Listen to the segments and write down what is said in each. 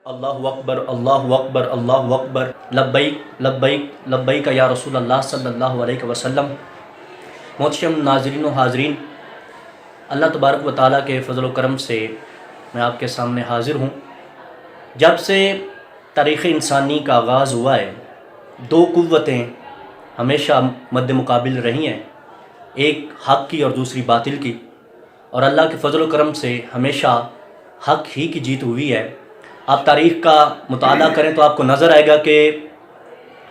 اللہ اکبر اللہ اکبر اللہ اکبر لبیک لبیک لبیک یا رسول اللہ صلی اللہ علیہ وسلم۔ محترم ناظرین و حاضرین، اللہ تبارک و تعالیٰ کے فضل و کرم سے میں آپ کے سامنے حاضر ہوں۔ جب سے تاریخ انسانی کا آغاز ہوا ہے، دو قوتیں ہمیشہ مد مقابل رہی ہیں، ایک حق کی اور دوسری باطل کی، اور اللہ کے فضل و کرم سے ہمیشہ حق ہی کی جیت ہوئی ہے۔ آپ تاریخ کا مطالعہ کریں تو آپ کو نظر آئے گا کہ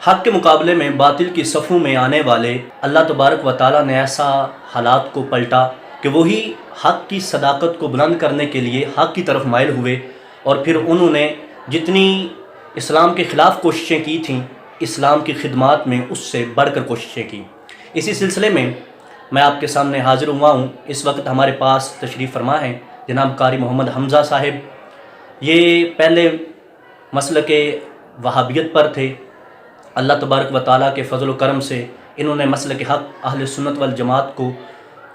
حق کے مقابلے میں باطل کی صفوں میں آنے والے اللہ تبارک و تعالیٰ نے ایسا حالات کو پلٹا کہ وہی حق کی صداقت کو بلند کرنے کے لیے حق کی طرف مائل ہوئے، اور پھر انہوں نے جتنی اسلام کے خلاف کوششیں کی تھیں، اسلام کی خدمات میں اس سے بڑھ کر کوششیں کی۔ اسی سلسلے میں میں آپ کے سامنے حاضر ہوا ہوں۔ اس وقت ہمارے پاس تشریف فرما ہیں جناب قاری محمد حمزہ صاحب۔ یہ پہلے مسلک وہابیت پر تھے، اللہ تبارک و تعالیٰ کے فضل و کرم سے انہوں نے مسلک حق اہل سنت والجماعت کو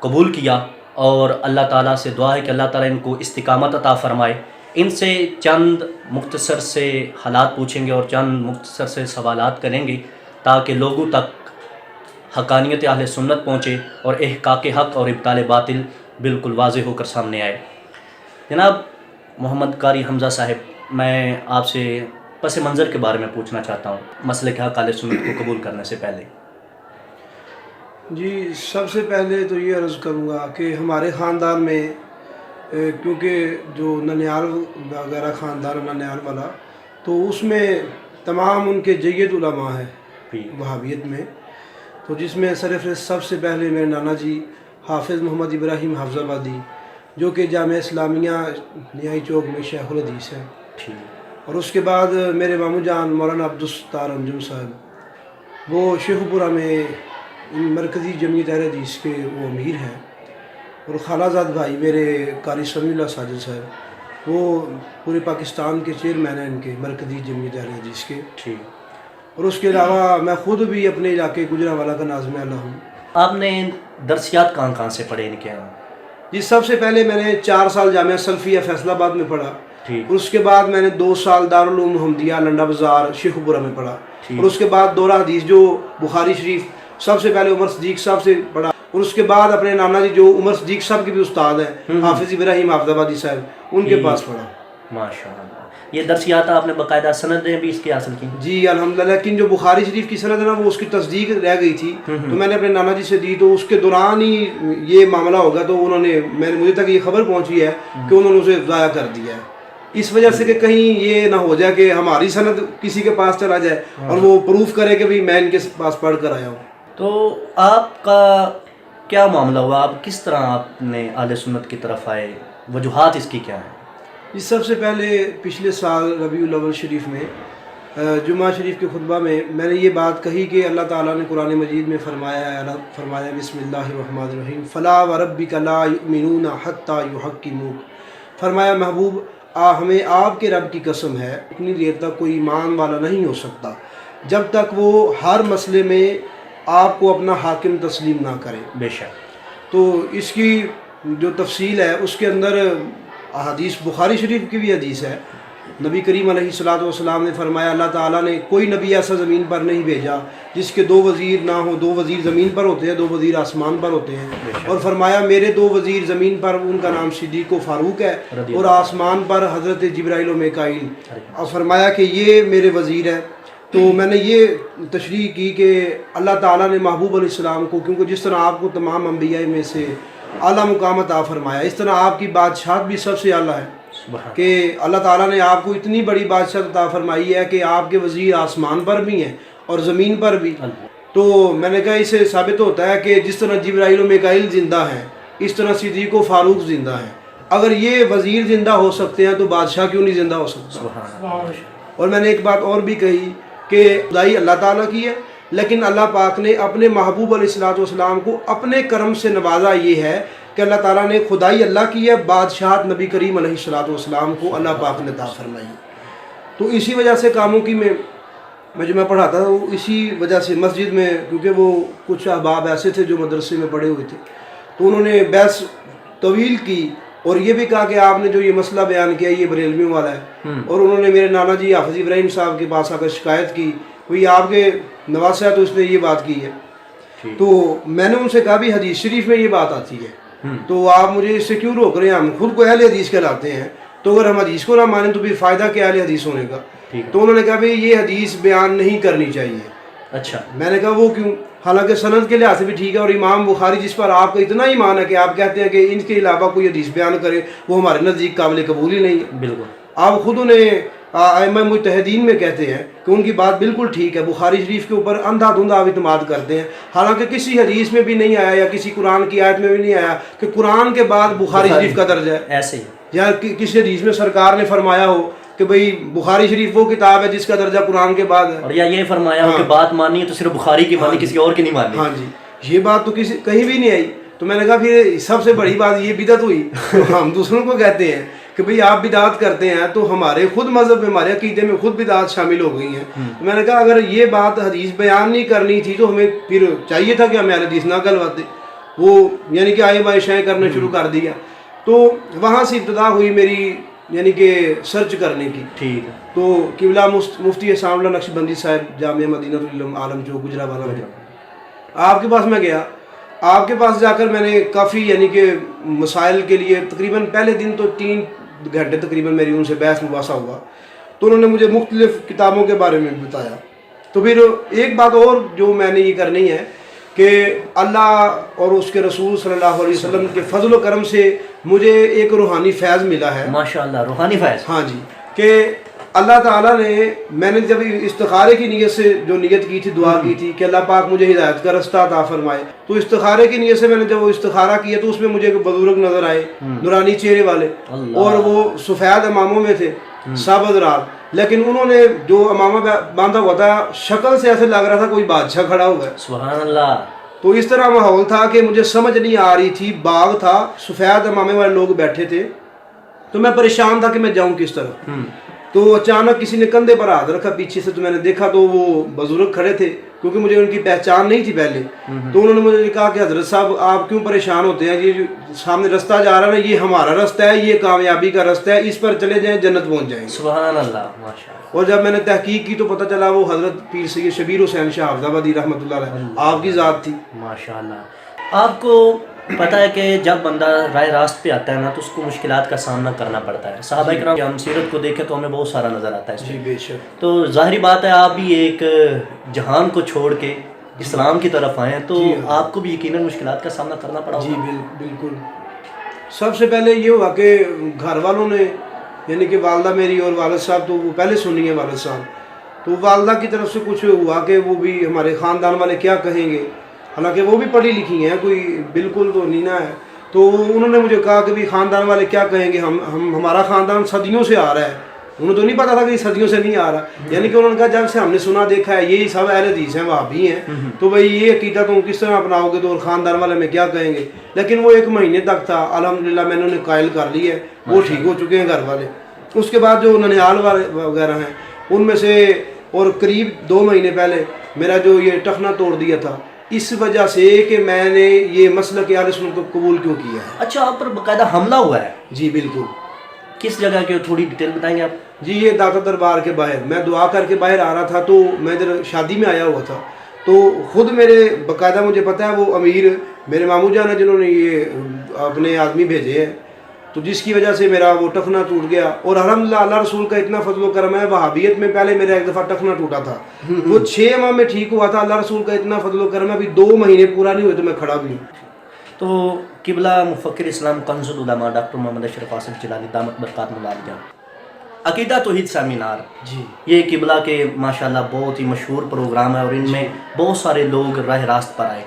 قبول کیا، اور اللہ تعالیٰ سے دعا ہے کہ اللہ تعالیٰ ان کو استقامت عطا فرمائے۔ ان سے چند مختصر سے حالات پوچھیں گے اور چند مختصر سے سوالات کریں گے تاکہ لوگوں تک حقانیت اہل سنت پہنچے اور احقاق حق اور ابطال باطل بالکل واضح ہو کر سامنے آئے۔ جناب محمد قاری حمزہ صاحب، میں آپ سے پس منظر کے بارے میں پوچھنا چاہتا ہوں مسلک حق اہل سنت کو قبول کرنے سے پہلے۔ جی، سب سے پہلے تو یہ عرض کروں گا کہ ہمارے خاندان میں کیونکہ جو ننیال وغیرہ خاندان ننیال والا، تو اس میں تمام ان کے جید علماء ہیں وہابیت میں، تو جس میں سرفہرست سب سے پہلے میرے نانا جی حافظ محمد ابراہیم حافظ آبادی، جو کہ جامعہ اسلامیہ نیائی چوک میں شیخ الحدیث ہیں، اور اس کے بعد میرے ماموں جان مولانا عبدالستار انجم صاحب، وہ شیخ پورہ میں مرکزی جمعیت اہل حدیث کے وہ امیر ہیں، اور خالہ زاد بھائی میرے قاری سمیع اللہ ساجد صاحب، وہ پورے پاکستان کے چیئرمین ہیں ان کے مرکزی جمعیت اہل حدیث کے، اور اس کے علاوہ میں خود بھی اپنے علاقے گجرانوالہ کا ناظم اعلیٰ ہوں۔ آپ نے درسیات کہاں سے پڑھے ان کے یہاں؟ جی، سب سے پہلے میں نے 4 سال جامعہ سلفیہ فیصل آباد میں پڑھا، اور اس کے بعد میں نے 2 سال دارالعلوم محمدیہ لنڈا بازار شیخ پورہ میں پڑھا، اور اس کے بعد دورہ حدیث جو بخاری شریف سب سے پہلے عمر صدیق صاحب سے پڑھا، اور اس کے بعد اپنے نانا جی جو عمر صدیق صاحب کے بھی استاد ہیں حافظ ابراہیم حافظ آبادی صاحب، ان کے پاس پڑھا۔ ماشاءاللہ، یہ درسیات آپ نے باقاعدہ سندیں بھی اس کی حاصل کی؟ جی الحمدللہ، لیکن جو بخاری شریف کی سند ہے نا، وہ اس کی تصدیق رہ گئی تھی، تو میں نے اپنے نانا جی سے دی، تو اس کے دوران ہی یہ معاملہ ہوگا، تو انہوں نے مجھے تک یہ خبر پہنچی ہے کہ انہوں نے اسے ضائع کر دیا ہے، اس وجہ سے کہ کہیں یہ نہ ہو جائے کہ ہماری سند کسی کے پاس چلا جائے اور وہ پروف کرے کہ میں ان کے پاس پڑھ کر آیا ہوں۔ تو آپ کا کیا معاملہ ہوا؟ آپ کس طرح آپ نے اہل سنت کی طرف آئے؟ وجوہات اس کی کیا ہیں؟ اس سب سے پہلے پچھلے سال ربیع الاول شریف میں جمعہ شریف کے خطبہ میں نے یہ بات کہی کہ اللہ تعالیٰ نے قرآن مجید میں فرمایا بسم اللہ الرحمن الرحیم فلا وربک لا یؤمنون حتی یحکموک، فرمایا محبوب ہمیں آپ کے رب کی قسم ہے، اتنی دیر تک کوئی ایمان والا نہیں ہو سکتا جب تک وہ ہر مسئلے میں آپ کو اپنا حاکم تسلیم نہ کرے۔ بے شک۔ تو اس کی جو تفصیل ہے اس کے اندر حدیث بخاری شریف کی بھی حدیث ہے، نبی کریم علیہ الصلوۃ والسلام نے فرمایا اللہ تعالیٰ نے کوئی نبی ایسا زمین پر نہیں بھیجا جس کے 2 وزیر نہ ہوں، 2 وزیر زمین پر ہوتے ہیں، 2 وزیر آسمان پر ہوتے ہیں، اور فرمایا میرے 2 وزیر زمین پر ان کا نام صدیق و فاروق ہے، اور آسمان پر حضرت جبرائیل و میکائیل، اور فرمایا کہ یہ میرے وزیر ہیں۔ تو میں نے یہ تشریح کی کہ اللہ تعالیٰ نے محبوب علیہ السلام کو، کیونکہ جس طرح آپ کو تمام انبیاء میں سے اعلیٰ مقام عطا فرمایا، اس طرح آپ کی بادشاہت بھی سب سے اعلیٰ ہے، کہ اللہ تعالیٰ نے آپ کو اتنی بڑی بادشاہت عطا فرمائی ہے کہ آپ کے وزیر آسمان پر بھی ہیں اور زمین پر بھی۔ تو میں نے کہا اس سے ثابت ہوتا ہے کہ جس طرح جبرائیل و میکائیل زندہ ہیں، اس طرح صدیق و فاروق زندہ ہیں۔ اگر یہ وزیر زندہ ہو سکتے ہیں تو بادشاہ کیوں نہیں زندہ ہو سکتا؟ اور میں نے ایک بات اور بھی کہی کہ خدائی اللہ تعالیٰ کی ہے، لیکن اللہ پاک نے اپنے محبوب علیہ الصلوۃ والسلام کو اپنے کرم سے نوازا، یہ ہے کہ اللہ تعالیٰ نے خدائی اللہ کی ہے، بادشاہت نبی کریم علیہ الصلوۃ والسلام کو اللہ پاک نے عطا فرمائی۔ تو اسی وجہ سے کاموں کی میں جو پڑھاتا تھا، وہ اسی وجہ سے مسجد میں، کیونکہ وہ کچھ احباب ایسے تھے جو مدرسے میں پڑھے ہوئے تھے، تو انہوں نے بحث طویل کی، اور یہ بھی کہا کہ آپ نے جو یہ مسئلہ بیان کیا یہ بریلویوں والا ہے، اور انہوں نے میرے نانا جی حافظ ابراہیم صاحب کے پاس آ کر شکایت کی، کوئی آپ کے نواسہ ہے تو اس نے یہ بات کی ہے. تو میں نے ان سے کہا بھی حدیث شریف میں یہ بات آتی ہے تو آپ مجھے اس سے کیوں روک رہے ہیں؟ ہم خود کو اہل حدیث کہلاتے ہیں، تو اگر ہم حدیث کو نہ مانیں تو پھر فائدہ کیا اہل حدیث ہونے کا؟ تو انہوں نے کہا بھی یہ حدیث بیان نہیں کرنی چاہیے. اچھا. میں نے کہا وہ کیوں؟ حالانکہ سند کے لحاظ سے بھی ٹھیک ہے، اور امام بخاری جس پر آپ کا اتنا ایمان ہے کہ آپ کہتے ہیں کہ ان کے علاوہ کوئی حدیث بیان کرے وہ ہمارے نزدیک قابل قبول ہی نہیں ہے. بالکل. آپ خود انہیں ائمہ مجتہدین میں کہتے ہیں کہ ان کی بات بالکل ٹھیک ہے، بخاری شریف کے اوپر اندھا دھندھا آپ اعتماد کرتے ہیں، حالانکہ کسی حدیث میں بھی نہیں آیا یا کسی قرآن کی آیت میں بھی نہیں آیا کہ قرآن کے بعد بخاری شریف کا درجہ ہے. ایسے ہی. یا کسی حدیث میں سرکار نے فرمایا ہو کہ بھئی بخاری شریف وہ کتاب ہے جس کا درجہ قرآن کے بعد ہے، اور یا یہ فرمایا ہو کہ بات ماننی ہے تو صرف بخاری کی مانی، کسی اور کی نہیں ماننی. ہاں جی، یہ بات تو کہیں بھی نہیں آئی. تو میں نے کہا پھر سب سے بڑی بات یہ بدعت ہوئی. ہم دوسروں کو کہتے ہیں کہ بھئی آپ بدعت کرتے ہیں، تو ہمارے خود مذہب میں ہمارے عقیدے میں خود بدعت شامل ہو گئی ہیں. تو میں نے کہا اگر یہ بات حدیث بیان نہیں کرنی تھی تو ہمیں پھر چاہیے تھا کہ ہمیں حدیث نہ کہلواتے، وہ یعنی کہ آئے بائے شائیں کرنا شروع کر دیا. تو وہاں سے ابتدا ہوئی میری یعنی کہ سرچ کرنے کی. ٹھیک ہے. تو قبلہ مفتی احسان اللہ نقشبندی صاحب جامعہ مدینہ العلم عالم جو گجرانوالہ میں، آپ کے پاس میں گیا. آپ کے پاس جا کر میں نے کافی یعنی کہ مسائل کے لیے تقریباً پہلے دن تو 3 گھنٹے تقریباً میری ان سے بحث مباحثہ ہوا. تو انہوں نے مجھے مختلف کتابوں کے بارے میں بتایا. تو پھر ایک بات اور جو میں نے یہ کرنی ہے کہ اللہ اور اس کے رسول صلی اللہ علیہ وسلم کے فضل و کرم سے مجھے ایک روحانی فیض ملا ہے. ماشاءاللہ، روحانی فیض. ہاں جی، کہ اللہ تعالیٰ نے، میں نے جب استخارے کی نیت سے جو نیت کی تھی، دعا کی تھی کہ اللہ پاک مجھے ہدایت کا رستہ عطا فرمائے، تو استخارے کی نیت سے میں نے جب وہ استخارہ کیا تو اس میں مجھے ایک بزرگ نظر آئے، نورانی چہرے والے، اور وہ سفید اماموں میں تھے، سابز رات، لیکن انہوں نے جو امامہ باندھا ہوا تھا شکل سے ایسے لگ رہا تھا کوئی بادشاہ کھڑا ہوا ہے. سبحان اللہ. تو اس طرح ماحول تھا کہ مجھے سمجھ نہیں آ رہی تھی. باغ تھا، سفید امامے والے لوگ بیٹھے تھے، تو میں پریشان تھا کہ میں جاؤں کس طرح. تو اچانک کسی نے کندھے پر ہاتھ رکھا پیچھے سے، تو میں نے دیکھا تو وہ بزرگ کھڑے تھے، کیونکہ مجھے ان کی پہچان نہیں تھی پہلے. تو انہوں نے مجھے کہا کہ حضرت صاحب آپ کیوں پریشان ہوتے ہیں؟ یہ جو سامنے رستہ جا رہا ہے نا، یہ ہمارا رستہ ہے، یہ کامیابی کا رستہ ہے، اس پر چلے جائیں جنت پہنچ جائیں گے. سبحان اللہ. ماشاءاللہ. اور جب میں نے تحقیق کی تو پتہ چلا وہ حضرت پیر سید شبیر حسین شاہ حافظ آبادی رحمۃ اللہ علیہ آپ کی ذات تھی. ماشاءاللہ. آپ کو پتہ ہے کہ جب بندہ راہ راست پہ آتا ہے نا تو اس کو مشکلات کا سامنا کرنا پڑتا ہے. صحابہ کرام ہم سیرت کو دیکھیں تو ہمیں بہت سارا نظر آتا ہے اس جی میں. بے شک. تو ظاہری بات ہے آپ بھی ایک جہان کو چھوڑ کے اسلام کی طرف آئے ہیں تو آپ کو بھی یقیناً مشکلات کا سامنا کرنا پڑا ہوگا. جی بالکل. سب سے پہلے یہ ہوا کہ گھر والوں نے، یعنی کہ والدہ میری اور والد صاحب، تو وہ پہلے سنی ہے والد صاحب، تو والدہ کی طرف سے کچھ ہوا کہ وہ بھی ہمارے خاندان والے کیا کہیں گے، حالانکہ وہ بھی پڑھی لکھی ہیں، کوئی بالکل تو نینا ہے. تو انہوں نے مجھے کہا کہ بھی خاندان والے کیا کہیں گے، ہمارا خاندان صدیوں سے آ رہا ہے. انہیں تو نہیں پتا تھا کہ یہ صدیوں سے نہیں آ رہا، یعنی کہ انہوں نے کہا جب سے ہم نے سنا دیکھا ہے یہی سب اہل حدیث ہیں، وہابی ہیں، تو بھائی یہ عقیدہ تم کس طرح اپناؤ گے، تو اور خاندان والے میں کیا کہیں گے. لیکن وہ 1 مہینے تک تھا، الحمدللہ میں نے انہیں قائل کر لی ہے، وہ ٹھیک ہو چکے ہیں گھر والے. اس کے بعد جو ننیال والے وغیرہ ہیں ان میں سے، اور قریب 2 مہینے پہلے میرا جو یہ ٹخنا توڑ دیا تھا، اس وجہ سے کہ میں نے یہ مسلک اہل سنت کو قبول کیوں کیا ہے. اچھا، آپ پر باقاعدہ حملہ ہوا ہے؟ جی بالکل. کس جگہ کے تھوڑی ڈیٹیل بتائیں گے آپ؟ جی یہ داتا دربار کے باہر، میں دعا کر کے باہر آ رہا تھا، تو میں ادھر شادی میں آیا ہوا تھا، تو خود میرے باقاعدہ مجھے پتہ ہے وہ امیر میرے ماموں جان ہیں جنہوں نے یہ اپنے آدمی بھیجے ہیں، تو جس کی وجہ سے میرا وہ ٹخنا ٹوٹ گیا. اور الحمدللہ اللہ رسول کا اتنا فضل و کرم ہے. وہابیت میں پہلے میرا 1 دفعہ ٹخنا ٹوٹا تھا، وہ 6 ماہ میں ٹھیک ہوا تھا. اللہ رسول کا اتنا فضل و کرم ہے، ابھی 2 مہینے پورا نہیں ہوئے تو میں کھڑا بھی ہوں. تو قبلہ مفکر اسلام کنز العلماء ڈاکٹر محمد اشرف آصف جلالی دامت برکاتہ العالیہ، عقیدہ توحید سیمینار، جی یہ قبلہ کے ماشاءاللہ بہت ہی مشہور پروگرام ہے، اور ان میں بہت سارے لوگ راہ راست پر آئے.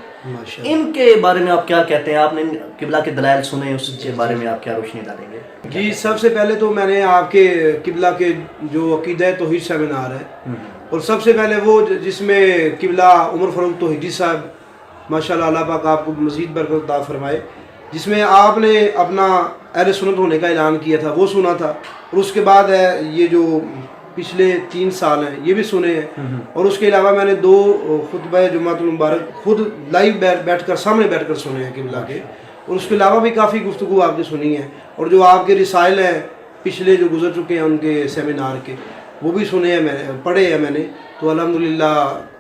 ان کے بارے میں آپ کیا کہتے ہیں؟ آپ نے قبلہ کے دلائل سنے، اس کے بارے میں آپ کیا روشنی ڈالیں گے؟ جی سب سے پہلے تو میں نے آپ کے قبلہ کے جو عقیدہ توحید سیمینار ہے، اور سب سے پہلے وہ جس میں قبلہ عمر فاروق توحیدی صاحب ماشاءاللہ اللہ پاک آپ کو مزید برکت عطا فرمائے، جس میں آپ نے اپنا اہل سنت ہونے کا اعلان کیا تھا، وہ سنا تھا. اور اس کے بعد ہے یہ جو پچھلے 3 سال ہیں یہ بھی سنے ہیں. اور اس کے علاوہ میں نے 2 خطبہ جمعۃ المبارک خود لائیو بیٹھ کر سامنے بیٹھ کر سنے ہیں قبلہ کے. اور اس کے علاوہ بھی کافی گفتگو آپ نے سنی ہے، اور جو آپ کے رسائل ہیں پچھلے جو گزر چکے ہیں ان کے سیمینار کے، وہ بھی سنے ہیں، میں نے پڑھے ہیں میں نے، تو الحمدللہ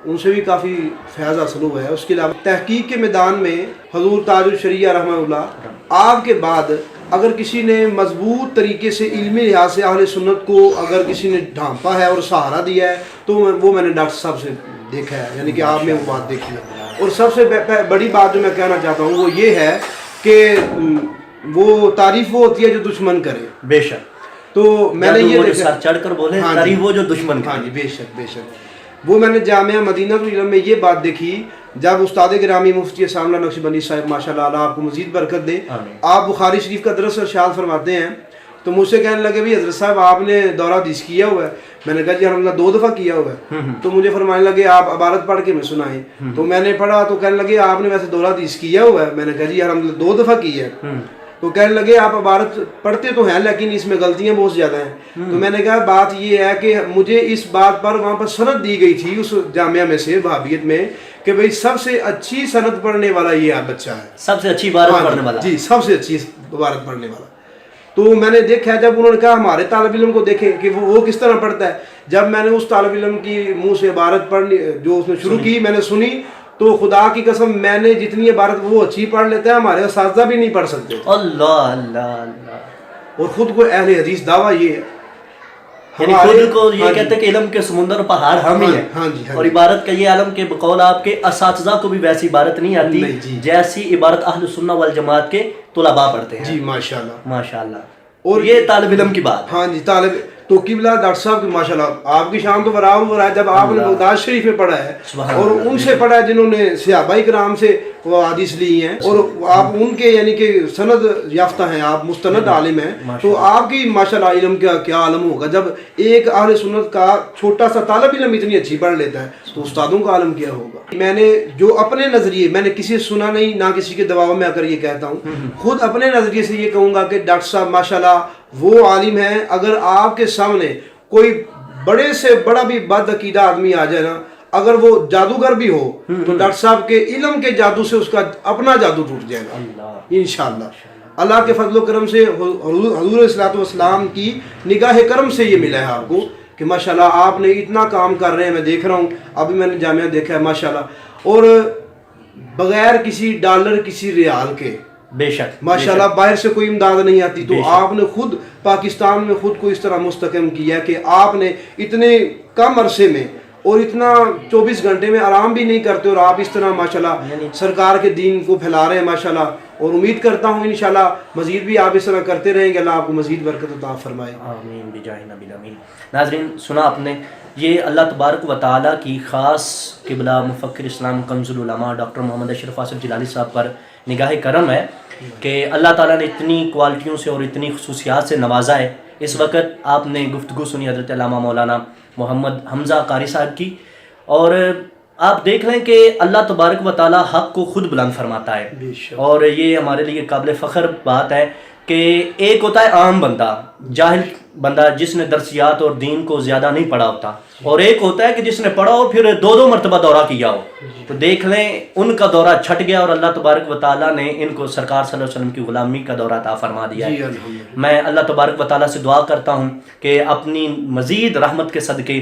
ان سے بھی کافی فیض حاصل ہوا ہے۔ اس کے علاوہ تحقیق کے میدان میں حضور تاج الشریعہ رحمہ اللہ آپ کے بعد اگر کسی نے مضبوط طریقے سے علمی لحاظ سے اہل سنت کو اگر کسی نے ڈھانپا ہے اور سہارا دیا ہے تو وہ میں نے ڈاکٹر صاحب سے دیکھا ہے، یعنی کہ آپ نے وہ بات دیکھی ہے۔ اور سب سے بڑی بات جو میں کہنا چاہتا ہوں وہ یہ ہے کہ وہ تعریف وہ ہوتی ہے جو دشمن کرے۔ بے شک، تو میں نے یہ سر چڑھ کر بولے تعریف وہ جو دشمن کرے۔ ہاں جی، بے شک بے شک۔ وہ میں نے جامعہ مدینہ العلم میں یہ بات دیکھی جب استاد گرامی مفتی ثانیہ نقشبندی صاحب ماشاءاللہ اللہ آپ کو مزید برکت دے، آپ بخاری شریف کا درس ارشاد فرماتے ہیں، تو مجھ سے کہنے لگے بھی حضرت صاحب آپ نے دورہ حدیث کیا ہوا ہے؟ میں نے کہا جی الحمدللہ 2 دفعہ کیا ہوا ہے۔ تو مجھے فرمانے لگے آپ عبارت پڑھ کے میں سنائیں، تو میں نے پڑھا تو کہنے لگے آپ نے ویسے دورہ حدیث کیا ہوا ہے؟ میں نے کہا جی الحمدللہ 2 دفعہ کی ہے۔ تو کہنے لگے آپ عبارت پڑھتے تو ہیں لیکن اس میں غلطیاں بہت زیادہ ہیں۔ تو میں نے کہا بات یہ ہے کہ مجھے اس بات پر وہاں پر سند دی گئی تھی اس جامعہ میں سے وہابیت میں کہ بھئی سب سے اچھی سند پڑھنے والا یہ بچہ ہے، سب سے اچھی عبارت پڑھنے والا، جی سب سے اچھی عبارت پڑھنے والا۔ تو میں نے دیکھا جب انہوں نے کہا ہمارے طالب علم کو دیکھیں کہ وہ کس طرح پڑھتا ہے، جب میں نے اس طالب علم کی منہ سے عبارت پڑھنی جو اس نے شروع کی میں نے سنی، تو خدا کی قسم میں نے جتنی عبارت وہ اچھی پڑھ لیتا ہے ہمارے اساتذہ بھی نہیں پڑھ سکتے۔ اللہ اللہ اللہ۔ اور خود کو اہل حدیث دعویٰ یہ ہے، یعنی خود کو یہ کہتے ہیں کہ علم کے سمندر پہاڑ ہم ہی ہیں، اور عبارت کا یہ عالم کے بقول آپ کے اساتذہ کو بھی ویسی عبارت نہیں آتی جیسی عبارت اہل سنہ والجماعت کے طلباء پڑھتے ہیں۔ جی ماشاءاللہ ماشاءاللہ۔ اور یہ طالب علم کی بات، ہاں جی طالب تو قبلہ ڈاکٹر صاحب کی ماشاءاللہ آپ کی شان تو برابر ہے جب آپ نے بغداد شریف میں پڑھا ہے اور ان سے پڑھا ہے جنہوں نے صحابہ کرام سے وہ حدیث لی ہیں، اور آپ ان کے یعنی کہ سند یافتہ ہیں، آپ مستند عالم ہیں، تو آپ کی ماشاءاللہ علم کا کیا عالم ہوگا جب ایک اہل سنت کا چھوٹا سا طالب علم اتنی اچھی پڑھ لیتا ہے تو استادوں کا عالم کیا ہوگا۔ میں نے جو اپنے نظریے، میں نے کسی سے سنا نہیں نہ کسی کے دباؤ میں آ کر یہ کہتا ہوں، خود اپنے نظریے سے یہ کہوں گا کہ ڈاکٹر صاحب ماشاءاللہ وہ عالم ہیں، اگر آپ کے سامنے کوئی بڑے سے بڑا بھی بد عقیدہ آدمی آ جائے نا، اگر وہ جادوگر بھی ہو تو ڈاکٹر صاحب کے علم کے جادو سے اس کا اپنا جادو ٹوٹ جائے گا انشاءاللہ۔ اللہ کے فضل و کرم سے حضور علیہ الصلوۃ والسلام کی نگاہ کرم سے یہ ملا ہے آپ کو کہ ماشاءاللہ آپ نے اتنا کام کر رہے ہیں، میں دیکھ رہا ہوں ابھی میں نے جامعہ دیکھا ہے ماشاءاللہ، اور بغیر کسی ڈالر کسی ریال کے، بے شک ماشاءاللہ باہر سے کوئی امداد نہیں آتی، تو آپ نے خود پاکستان میں خود کو اس طرح مستحکم کیا کہ آپ نے اتنے کم عرصے میں اور اتنا 24 گھنٹے میں آرام بھی نہیں کرتے، اور آپ اس طرح ماشاءاللہ سرکار کے دین کو پھیلا رہے ہیں ماشاءاللہ، اور امید کرتا ہوں انشاءاللہ مزید بھی آپ اس طرح کرتے رہیں گے، اللہ آپ کو مزید برکت عطا فرمائے، آمین بجاہ نبی الامین۔ ناظرین سنا آپ نے، یہ اللہ تبارک و تعالیٰ کی خاص قبلہ مفکر اسلام کنز العلماء ڈاکٹر محمد اشرف آصف جلالی صاحب پر نگاہ کرم ہے کہ اللہ تعالیٰ نے اتنی کوالٹیوں سے اور اتنی خصوصیات سے نوازا ہے۔ اس وقت آپ نے گفتگو سنی حضرت علامہ مولانا محمد حمزہ قاری صاحب کی، اور آپ دیکھ لیں کہ اللہ تبارک و تعالیٰ حق کو خود بلند فرماتا ہے، اور یہ ہمارے لیے قابل فخر بات ہے کہ ایک ہوتا ہے عام بندہ، جاہل بندہ جس نے درسیات اور دین کو زیادہ نہیں پڑھا ہوتا، اور ایک ہوتا ہے کہ جس نے پڑھا ہو پھر 2 مرتبہ دورہ کیا ہو، تو دیکھ لیں ان کا دورہ چھٹ گیا اور اللہ تبارک و تعالیٰ نے ان کو سرکار صلی اللہ علیہ وسلم کی غلامی کا دورہ عطا فرما دیا ہے۔ میں اللہ تبارک و تعالیٰ سے دعا کرتا ہوں کہ اپنی مزید رحمت کے صدقے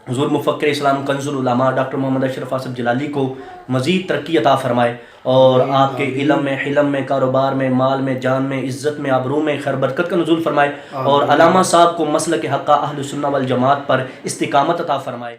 حضور مفکر اسلام کنز العلماء ڈاکٹر محمد اشرف آصف جلالی کو مزید ترقی عطا فرمائے، اور آپ کے علم میں، حلم میں، کاروبار میں، مال میں، جان میں، عزت میں، آبرو میں خیر برکت کا نزول فرمائے، اور علامہ صاحب کو مسلک حقہ اہل سنہ والجماعت پر استقامت عطا فرمائے۔